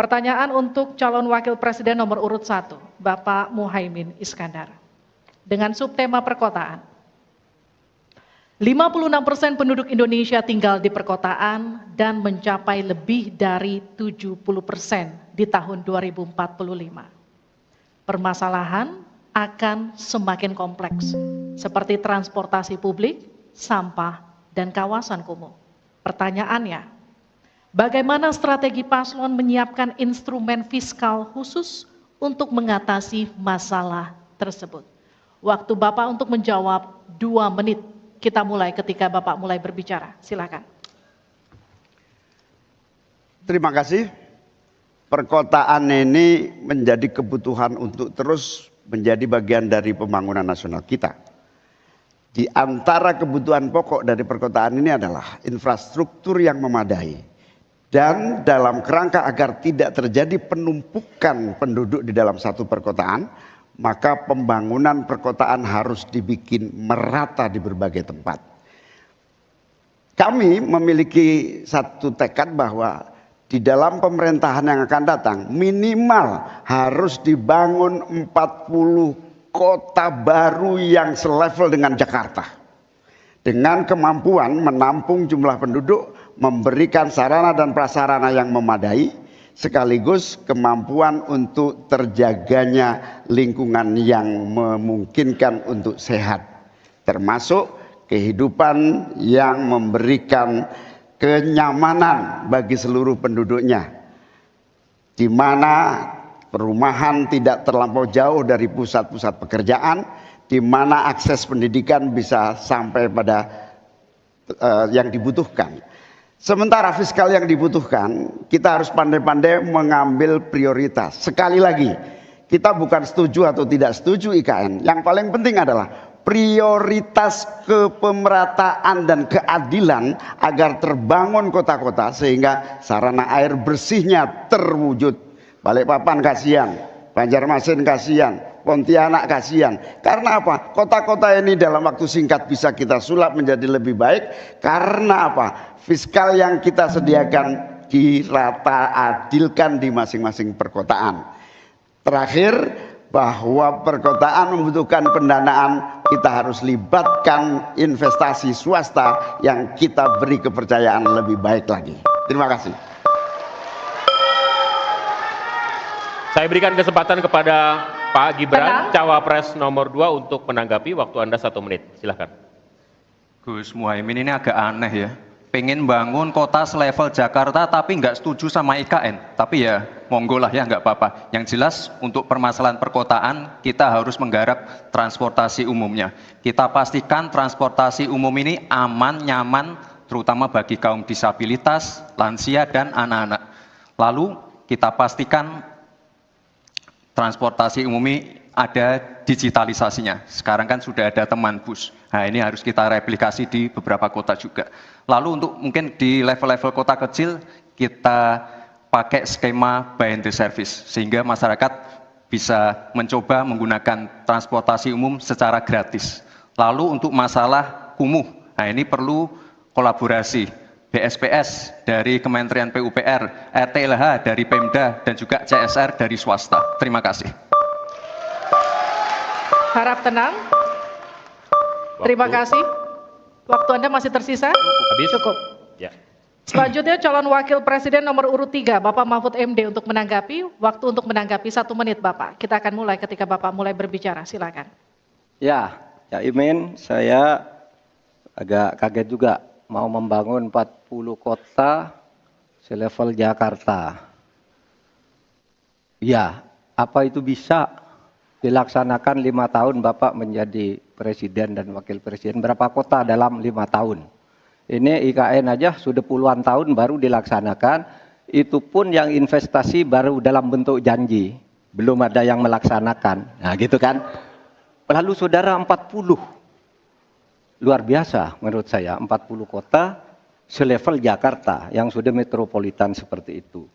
Pertanyaan untuk calon wakil presiden nomor urut 1, Bapak Muhaimin Iskandar. Dengan subtema perkotaan. 56% penduduk Indonesia tinggal di perkotaan dan mencapai lebih dari 70% di tahun 2045. Permasalahan akan semakin kompleks, seperti transportasi publik, sampah, dan kawasan kumuh. Pertanyaannya, bagaimana strategi paslon menyiapkan instrumen fiskal khusus untuk mengatasi masalah tersebut? Waktu Bapak untuk menjawab 2 menit. Kita mulai ketika Bapak mulai berbicara. Silakan. Terima kasih. Perkotaan ini menjadi kebutuhan untuk terus menjadi bagian dari pembangunan nasional kita. Di antara kebutuhan pokok dari perkotaan ini adalah infrastruktur yang memadai. Dan dalam kerangka agar tidak terjadi penumpukan penduduk di dalam satu perkotaan, maka pembangunan perkotaan harus dibikin merata di berbagai tempat. Kami memiliki satu tekad bahwa di dalam pemerintahan yang akan datang minimal harus dibangun 40 kota baru yang selevel dengan Jakarta. Dengan kemampuan menampung jumlah penduduk, memberikan sarana dan prasarana yang memadai, sekaligus kemampuan untuk terjaganya lingkungan yang memungkinkan untuk sehat. Termasuk kehidupan yang memberikan kenyamanan bagi seluruh penduduknya. Di mana perumahan tidak terlampau jauh dari pusat-pusat pekerjaan, di mana akses pendidikan bisa sampai pada yang dibutuhkan. Sementara fiskal yang dibutuhkan, kita harus pandai-pandai mengambil prioritas. Sekali lagi, kita bukan setuju atau tidak setuju IKN. Yang paling penting adalah prioritas kepemerataan dan keadilan agar terbangun kota-kota sehingga sarana air bersihnya terwujud. Balikpapan kasihan, Banjarmasin kasihan, Pontianak kasihan. Karena apa? Kota-kota ini dalam waktu singkat bisa kita sulap menjadi lebih baik. Karena apa? Fiskal yang kita sediakan dirata adilkan di masing-masing perkotaan. Terakhir, bahwa perkotaan membutuhkan pendanaan, kita harus libatkan investasi swasta yang kita beri kepercayaan lebih baik lagi. Terima kasih. Saya berikan kesempatan kepada Pak Gibran, Cawapres nomor 2 untuk menanggapi. Waktu Anda 1 menit, silahkan. Gus Muhaimin ini agak aneh ya. Pengen bangun kota selevel Jakarta tapi nggak setuju sama IKN. Tapi ya monggo lah ya, nggak apa-apa. Yang jelas untuk permasalahan perkotaan kita harus menggarap transportasi umumnya. Kita pastikan transportasi umum ini aman, nyaman, terutama bagi kaum disabilitas, lansia, dan anak-anak. Lalu kita pastikan transportasi umum ini ada digitalisasinya. Sekarang kan sudah ada teman bus. Nah ini harus kita replikasi di beberapa kota juga. Lalu untuk mungkin di level-level kota kecil kita pakai skema buy and the service. Sehingga masyarakat bisa mencoba menggunakan transportasi umum secara gratis. Lalu untuk masalah kumuh, nah ini perlu kolaborasi. BSPS dari Kementerian PUPR, RTLH dari Pemda, dan juga CSR dari swasta. Terima kasih. Harap tenang. Terima kasih. Waktu Anda masih tersisa? Habis? Cukup. Ya. Selanjutnya calon wakil presiden nomor urut 3, Bapak Mahfud MD untuk menanggapi. Waktu untuk menanggapi 1 menit Bapak. Kita akan mulai ketika Bapak mulai berbicara. Silakan. Ya, Cak Imin, saya agak kaget juga mau membangun 40 kota selevel Jakarta. Ya, apa itu bisa dilaksanakan 5 tahun Bapak menjadi presiden dan wakil presiden? Berapa kota dalam 5 tahun? Ini IKN aja sudah puluhan tahun baru dilaksanakan. Itu pun yang investasi baru dalam bentuk janji. Belum ada yang melaksanakan. Nah gitu kan. Lalu saudara 40. Luar biasa menurut saya, 40 kota selevel Jakarta yang sudah metropolitan seperti itu.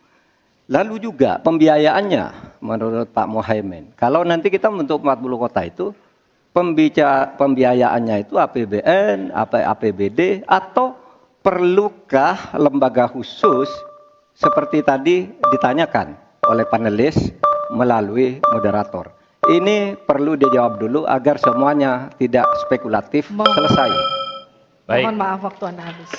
Lalu juga pembiayaannya menurut Pak Muhaimin. Kalau nanti kita membentuk 40 kota itu, pembiayaannya itu APBN, APBD, atau perlukah lembaga khusus seperti tadi ditanyakan oleh panelis melalui moderator. Ini perlu dijawab dulu agar semuanya tidak spekulatif. Selesai. Baik. Mohon maaf waktu Anda habis.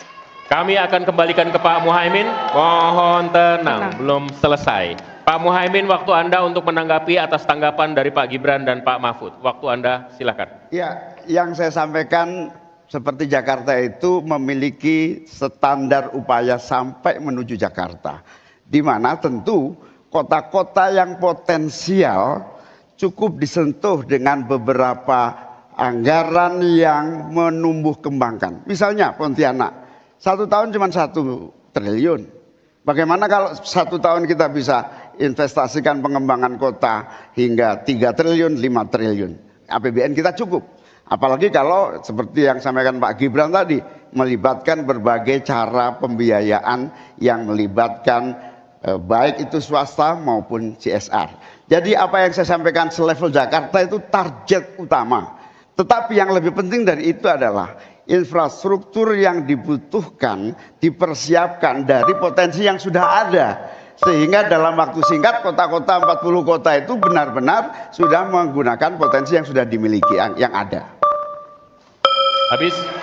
Kami akan kembalikan ke Pak Muhaimin. Mohon tenang, belum selesai. Pak Muhaimin, waktu Anda untuk menanggapi atas tanggapan dari Pak Gibran dan Pak Mahfud. Waktu Anda silakan. Ya, yang saya sampaikan seperti Jakarta itu memiliki standar upaya sampai menuju Jakarta. Di mana tentu kota-kota yang potensial cukup disentuh dengan beberapa anggaran yang menumbuh kembangkan. Misalnya Pontianak, 1 tahun cuma 1 triliun. Bagaimana kalau 1 tahun kita bisa investasikan pengembangan kota hingga 3 triliun, 5 triliun. APBN kita cukup. Apalagi kalau seperti yang sampaikan Pak Gibran tadi, melibatkan berbagai cara pembiayaan yang melibatkan baik itu swasta maupun CSR. Jadi apa yang saya sampaikan selevel Jakarta itu target utama. Tetapi yang lebih penting dari itu adalah infrastruktur yang dibutuhkan dipersiapkan dari potensi yang sudah ada. Sehingga dalam waktu singkat kota-kota 40 kota itu benar-benar sudah menggunakan potensi yang sudah dimiliki yang ada. Habis.